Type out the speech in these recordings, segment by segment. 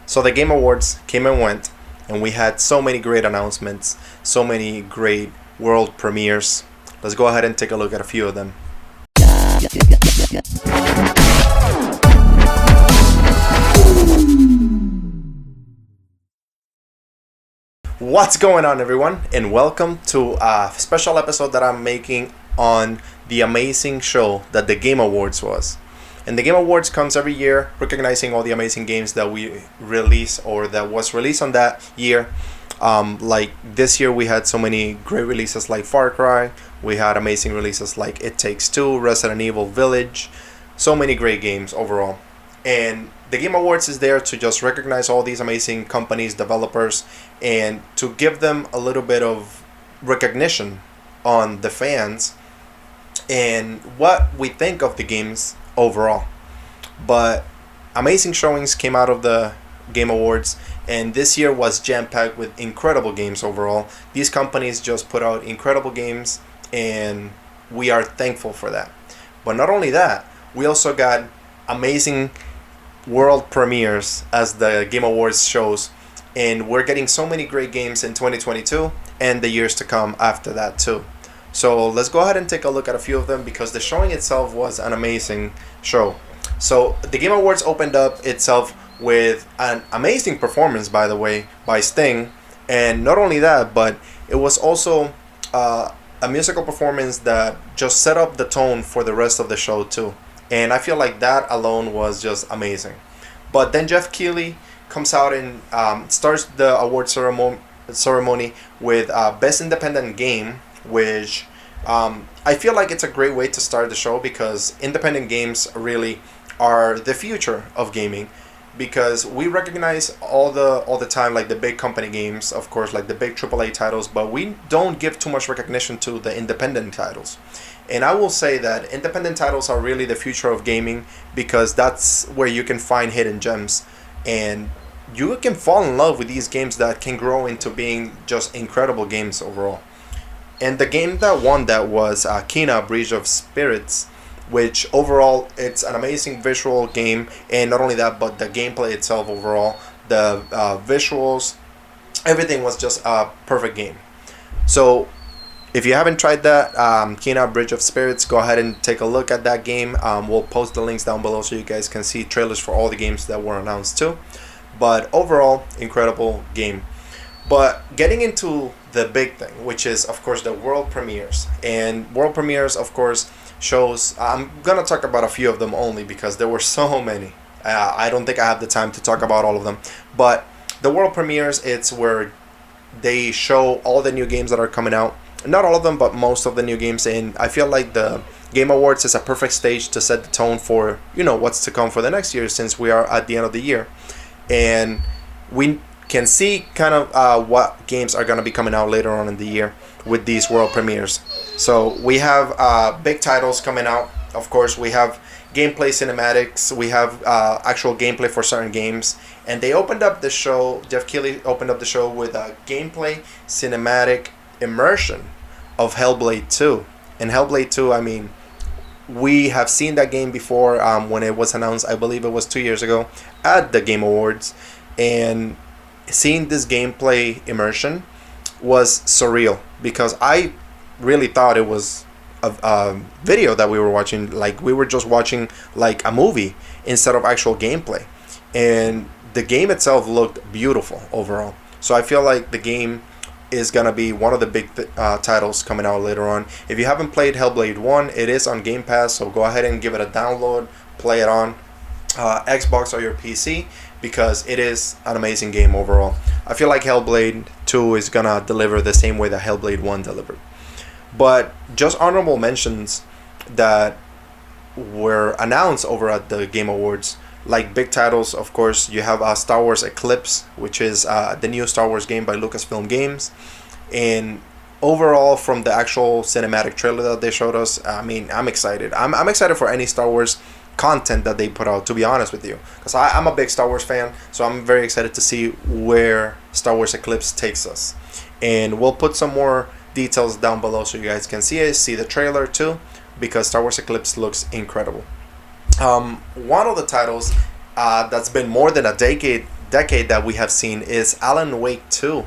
So the Game Awards came and went, and we had so many great announcements, so many great world premieres. Let's go ahead and take a look at a few of them. What's going on, everyone, and welcome to a special episode that I'm making on the amazing show that the Game Awards was. And the Game Awards comes every year, recognizing all the amazing games that we release or that was released on that year. Like this year, we had so many great releases like Far Cry. We had amazing releases like It Takes Two, Resident Evil Village. So many great games overall. And the Game Awards is there to just recognize all these amazing companies, developers, and to give them a little bit of recognition on the fans and what we think of the games overall. But amazing showings came out of the Game Awards, and this year was jam-packed with incredible games overall. These companies just put out incredible games, and we are thankful for that. But not only that, we also got amazing world premieres as the Game Awards shows, and we're getting so many great games in 2022 and the years to come after that too. So let's go ahead and take a look at a few of them because the showing itself was an amazing show. So the Game Awards opened up itself with an amazing performance, by the way, by Sting. And not only that, but it was also a musical performance that just set up the tone for the rest of the show too. And I feel like that alone was just amazing. But then Jeff Keighley comes out and starts the award ceremony with Best Independent Game, which I feel like it's a great way to start the show because independent games really are the future of gaming, because we recognize all the time like the big company games, of course, like the big AAA titles, but we don't give too much recognition to the independent titles. And I will say that independent titles are really the future of gaming because that's where you can find hidden gems and you can fall in love with these games that can grow into being just incredible games overall. And the game that won that was Kena Bridge of Spirits, which overall it's an amazing visual game, and not only that, but the gameplay itself overall, the visuals, everything was just a perfect game. So if you haven't tried that, Kena Bridge of Spirits, go ahead and take a look at that game. We'll post the links down below so you guys can see trailers for all the games that were announced too. But overall, incredible game. But getting into the big thing, which is, of course, the world premieres. And world premieres, of course, shows, I'm going to talk about a few of them only because there were so many. I don't think I have the time to talk about all of them. But the world premieres, it's where they show all the new games that are coming out. Not all of them, but most of the new games. And I feel like the Game Awards is a perfect stage to set the tone for, what's to come for the next year, since we are at the end of the year. And we can see kind of what games are going to be coming out later on in the year with these world premieres. So we have big titles coming out. Of course, we have gameplay cinematics. We have actual gameplay for certain games. And they opened up the show, Jeff Keighley opened up the show with a gameplay cinematic immersion of Hellblade 2. And Hellblade 2, I mean, we have seen that game before when it was announced, I believe it was 2 years ago, at the Game Awards. And seeing this gameplay immersion was surreal because I really thought it was a video that we were watching, like we were just watching like a movie instead of actual gameplay. And the game itself looked beautiful overall. So I feel like the game is going to be one of the big titles coming out later on. If you haven't played Hellblade 1, it is on Game Pass, so go ahead and give it a download, play it on Xbox or your PC, because it is an amazing game overall. I feel like Hellblade 2 is going to deliver the same way that Hellblade 1 delivered. But just honorable mentions that were announced over at the Game Awards, like big titles, of course, you have Star Wars Eclipse, which is the new Star Wars game by Lucasfilm Games. And overall, from the actual cinematic trailer that they showed us, I mean, I'm excited. I'm excited for any Star Wars content that they put out, to be honest with you, because I'm a big Star Wars fan, so I'm very excited to see where Star Wars Eclipse takes us. And we'll put some more details down below so you guys can see it, see the trailer too, because Star Wars Eclipse looks incredible. One of the titles that's been more than a decade decade that we have seen is Alan Wake 2.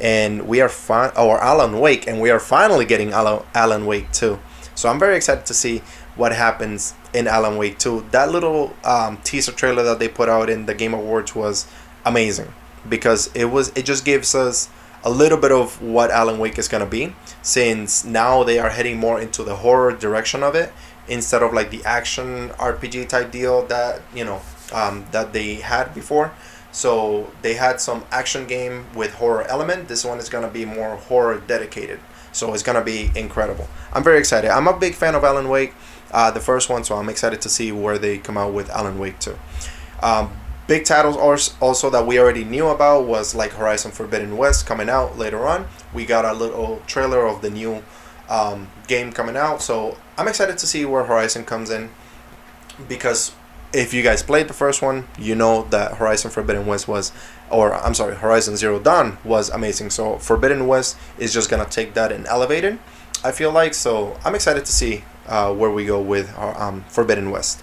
And we are or Alan Wake, and we are finally getting Alan Wake 2. So I'm very excited to see what happens in Alan Wake 2. That little teaser trailer that they put out in the Game Awards was amazing, because it just gives us a little bit of what Alan Wake is gonna be, since now they are heading more into the horror direction of it instead of like the action RPG type deal that that they had before. So they had some action game with horror element. This one is gonna be more horror dedicated. So it's gonna be incredible. I'm very excited. I'm a big fan of Alan Wake, the first one. So I'm excited to see where they come out with Alan Wake 2. Big titles also that we already knew about was like Horizon Forbidden West coming out later on. We got a little trailer of the new game coming out. So I'm excited to see where Horizon comes in, because if you guys played the first one, you know that Horizon Forbidden West Horizon Zero Dawn was amazing. So Forbidden West is just gonna take that and elevate it, I feel like. So I'm excited to see where we go with Forbidden West.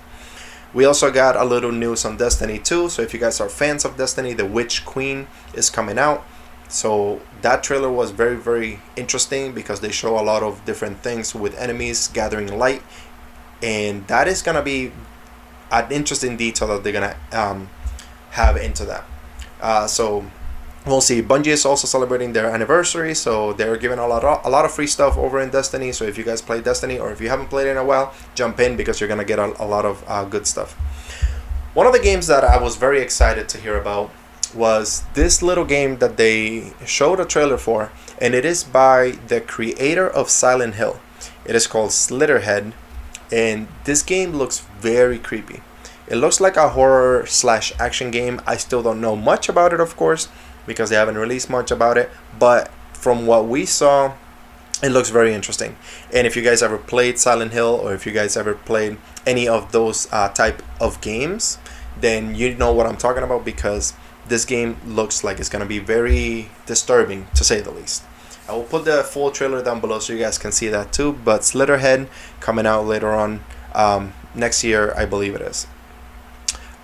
We also got a little news on Destiny 2. So if you guys are fans of Destiny, the Witch Queen is coming out. So that trailer was very, very interesting, because they show a lot of different things with enemies gathering light, and that is gonna be an interesting detail that they're gonna have into that. So we'll see. Bungie is also celebrating their anniversary, so they're giving a lot of free stuff over in Destiny. So if you guys play Destiny, or if you haven't played it in a while, jump in, because you're gonna get a lot of good stuff. One of the games that I was very excited to hear about was this little game that they showed a trailer for, and it is by the creator of Silent Hill. It is called Slitherhead, and this game looks very creepy. It looks like a horror / action game. I still don't know much about it, of course, because they haven't released much about it, but from what we saw, it looks very interesting. And if you guys ever played Silent Hill, or if you guys ever played any of those type of games, then you know what I'm talking about, because this game looks like it's gonna be very disturbing, to say the least. I will put the full trailer down below so you guys can see that too. But Slitherhead coming out later on next year, I believe it is.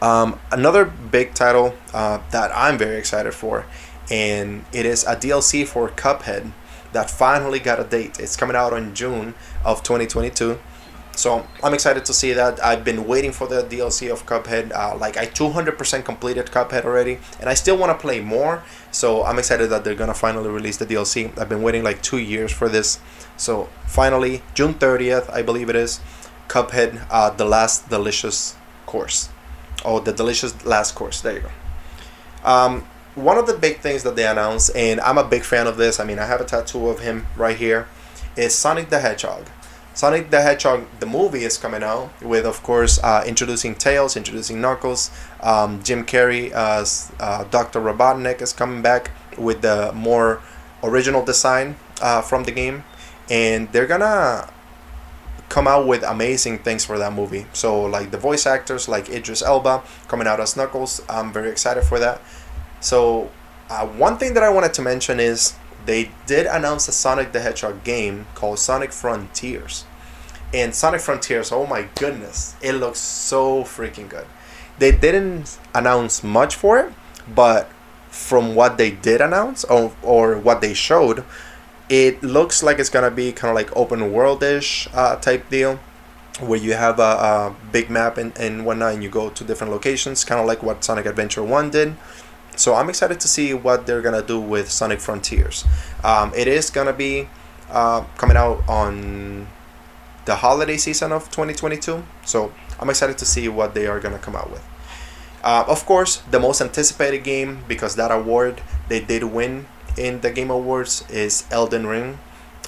Another big title that I'm very excited for, and it is a DLC for Cuphead that finally got a date. It's coming out in June of 2022. So I'm excited to see that. I've been waiting for the DLC of Cuphead. I 200% completed Cuphead already, and I still want to play more. So I'm excited that they're gonna finally release the DLC. I've been waiting like 2 years for this. So finally, June 30th, I believe it is, Cuphead, the last delicious course. Oh, the delicious last course. There you go. One of the big things that they announced, and I'm a big fan of this. I mean, I have a tattoo of him right here, is Sonic the Hedgehog. Sonic the Hedgehog, the movie, is coming out with, of course, introducing Tails, introducing Knuckles. Jim Carrey as Dr. Robotnik is coming back with the more original design from the game. And they're gonna come out with amazing things for that movie. So, like the voice actors, like Idris Elba coming out as Knuckles. I'm very excited for that. So, one thing that I wanted to mention is they did announce a Sonic the Hedgehog game called Sonic Frontiers. And Sonic Frontiers, oh my goodness, it looks so freaking good. They didn't announce much for it, but from what they did announce, or what they showed, it looks like it's gonna be kind of like open world-ish type deal, where you have a big map and whatnot, and you go to different locations, kind of like what Sonic Adventure 1 did. So I'm excited to see what they're gonna do with Sonic Frontiers. It is gonna be coming out on the holiday season of 2022. So I'm excited to see what they are gonna come out with. Of course, the most anticipated game, because that award they did win in the Game Awards, is Elden Ring.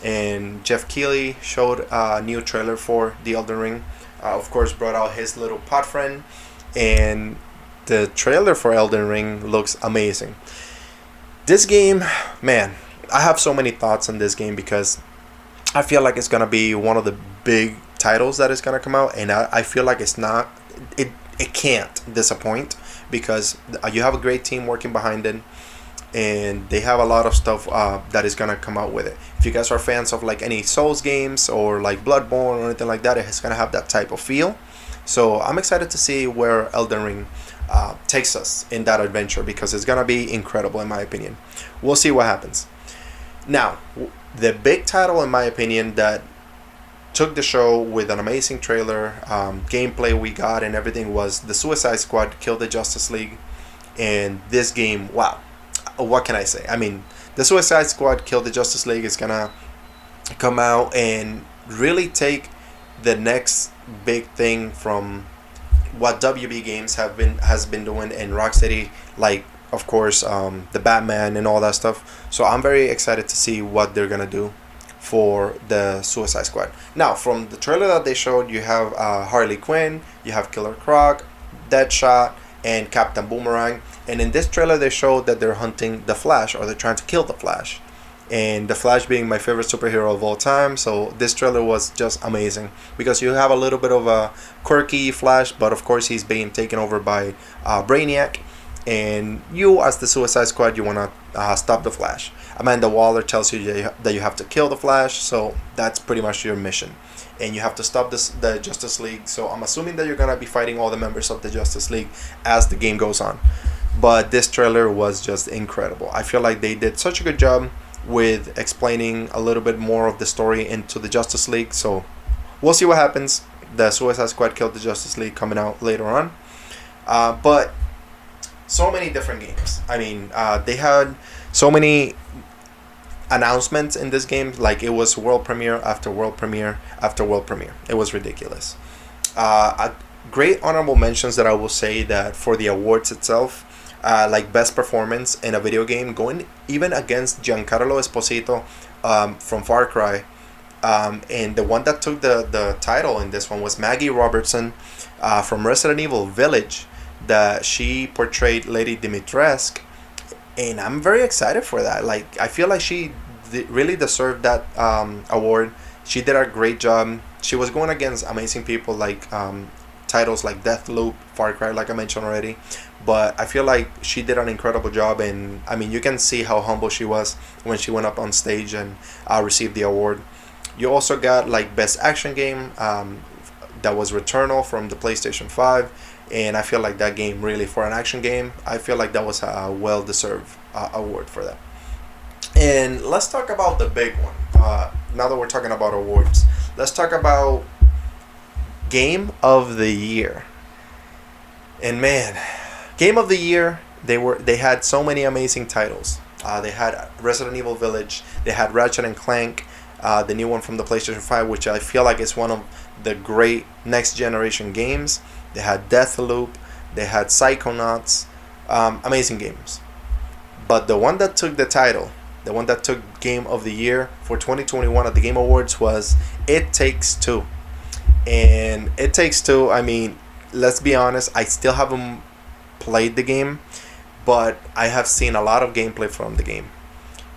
And Jeff Keighley showed a new trailer for the Elden Ring. Of course, brought out his little pod friend, and the trailer for Elden Ring looks amazing. This game, man, I have so many thoughts on this game, because I feel like it's gonna be one of the big titles that is gonna come out, and I feel like it can't disappoint, because you have a great team working behind it, and they have a lot of stuff that is gonna come out with it. If you guys are fans of like any Souls games or like Bloodborne or anything like that, it's gonna have that type of feel. So I'm excited to see where Elden Ring takes us in that adventure, because it's gonna be incredible in my opinion. We'll see what happens. Now, the big title in my opinion that took the show with an amazing trailer, gameplay we got and everything, was the Suicide Squad Kill the Justice League. And this game, wow, what can I say? I mean, the Suicide Squad Kill the Justice League is gonna come out and really take the next big thing from what WB Games has been doing in Rocksteady, like of course the Batman and all that stuff. So I'm very excited to see what they're gonna do for the Suicide Squad. Now, from the trailer that they showed, you have Harley Quinn, you have Killer Croc, Deadshot, and Captain Boomerang. And in this trailer, they showed that they're hunting the Flash, or they're trying to kill the Flash. And the Flash being my favorite superhero of all time, so this trailer was just amazing, because you have a little bit of a quirky Flash, but of course he's being taken over by Brainiac, and you as the Suicide Squad, you want to stop the Flash. Amanda Waller tells you that you have to kill the Flash, so that's pretty much your mission, and you have to stop the Justice League. So I'm assuming that you're gonna be fighting all the members of the Justice League as the game goes on. But this trailer was just incredible. I feel like they did such a good job with explaining a little bit more of the story into the Justice League. So we'll see what happens. The Suicide Squad Killed the Justice League coming out later on. But so many different games. I mean, they had so many announcements in this game. Like, it was world premiere after world premiere after world premiere. It was ridiculous. A great honorable mentions that I will say that for the awards itself, like best performance in a video game, going even against Giancarlo Esposito from Far Cry, and the one that took the title in this one was Maggie Robertson from Resident Evil Village, that she portrayed Lady Dimitrescu, and I'm very excited for that. Like, I feel like she really deserved that award. She did a great job. She was going against amazing people, like titles like Deathloop, Far Cry, like I mentioned already. But I feel like she did an incredible job, and I mean, you can see how humble she was when she went up on stage and received the award. You also got like best action game, that was Returnal from the PlayStation 5, and I feel like that game, really, for an action game, I feel like that was a well-deserved award for that. And let's talk about the big one. Now that we're talking about awards, let's talk about Game of the Year. And man, Game of the Year, they had so many amazing titles. They had Resident Evil Village, they had Ratchet and Clank, the new one from the PlayStation 5, which I feel like is one of the great next generation games. They had Deathloop, they had Psychonauts, amazing games. But the one that took the title, the one that took Game of the Year for 2021 at the Game Awards, was It Takes Two. And It Takes Two, I mean, let's be honest, I still haven't played the game, but I have seen a lot of gameplay from the game.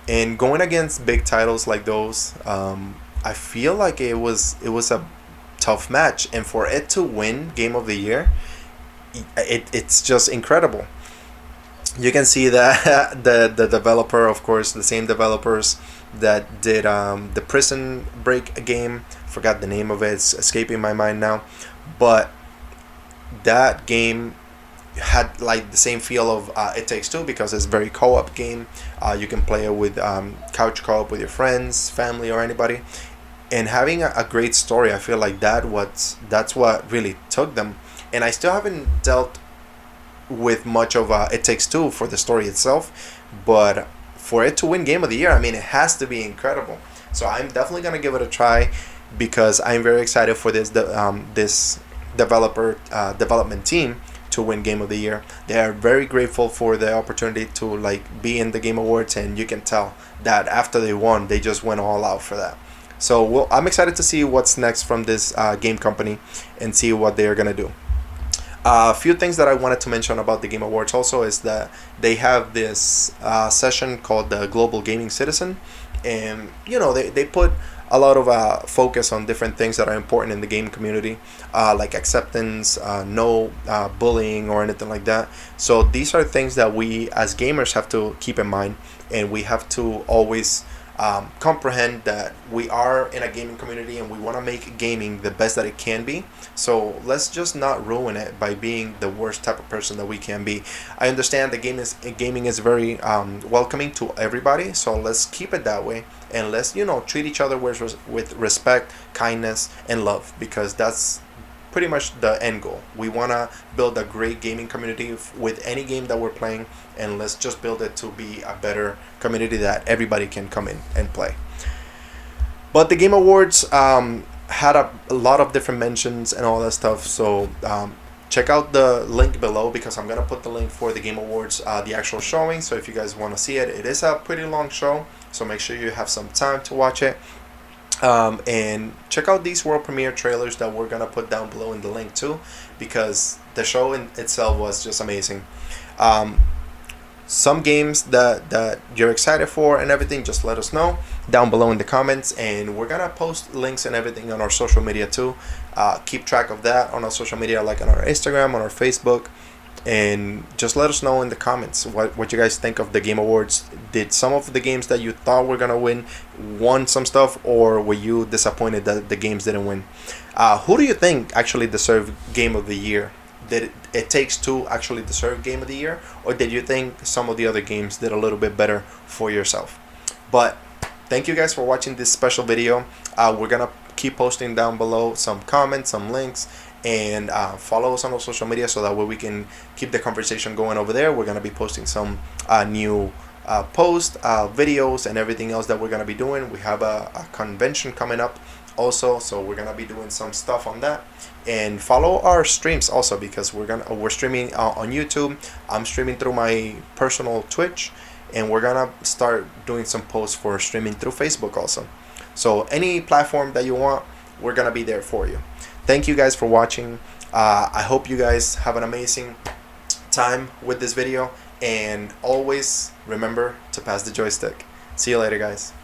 And going against big titles like those, I feel like it was a tough match. And for it to win Game of the Year, it's just incredible. You can see that the developer, of course, the same developers that did the Prison Break game, forgot the name of it, it's escaping my mind now, but that game had like the same feel of It Takes Two, because it's a very co-op game. You can play it with couch co-op with your friends, family, or anybody, and having a great story. I feel like that's what really took them. And I still haven't dealt with much of It Takes Two for the story itself, but for it to win Game of the Year, I mean, it has to be incredible. So I'm definitely gonna give it a try, because I'm very excited for this development team to win Game of the Year. They are very grateful for the opportunity to like be in the Game Awards, and you can tell that after they won, they just went all out for that. So I'm excited to see what's next from this game company and see what they are gonna do. A few things that I wanted to mention about the Game Awards also is that they have this session called the Global Gaming Citizen, and they put a lot of focus on different things that are important in the game community, like acceptance, no bullying or anything like that. So these are things that we as gamers have to keep in mind, and we have to always comprehend that we are in a gaming community and we want to make gaming the best that it can be. So let's just not ruin it by being the worst type of person that we can be. I understand the gaming is very welcoming to everybody, so let's keep it that way, and let's treat each other with respect, kindness, and love, because that's pretty much the end goal. We want to build a great gaming community with any game that we're playing, and let's just build it to be a better community that everybody can come in and play. But the Game Awards had a lot of different mentions and all that stuff, so check out the link below, because I'm going to put the link for the Game Awards, the actual showing. So if you guys want to see it, it is a pretty long show, so make sure you have some time to watch it. And check out these world premiere trailers that we're gonna put down below in the link too, because the show in itself was just amazing. Some games that you're excited for and everything, just let us know down below in the comments, and we're gonna post links and everything on our social media too. Keep track of that on our social media, like on our Instagram, on our Facebook. And just let us know in the comments what you guys think of the Game Awards. Did some of the games that you thought were gonna won some stuff, or were you disappointed that the games didn't win? Who do you think actually deserved Game of the Year? Did It Takes Two actually deserve Game of the Year, or did you think some of the other games did a little bit better for yourself? But thank you guys for watching this special video. We're gonna keep posting down below some comments, some links, and follow us on our social media, so that way we can keep the conversation going over there. We're going to be posting some new posts, videos, and everything else that we're going to be doing. We have a convention coming up also, so we're going to be doing some stuff on that. And follow our streams also, because we're streaming on YouTube. I'm streaming through my personal Twitch, and we're going to start doing some posts for streaming through Facebook also. So any platform that you want, we're going to be there for you. Thank you guys for watching. I hope you guys have an amazing time with this video, and always remember to pass the joystick. See you later, guys.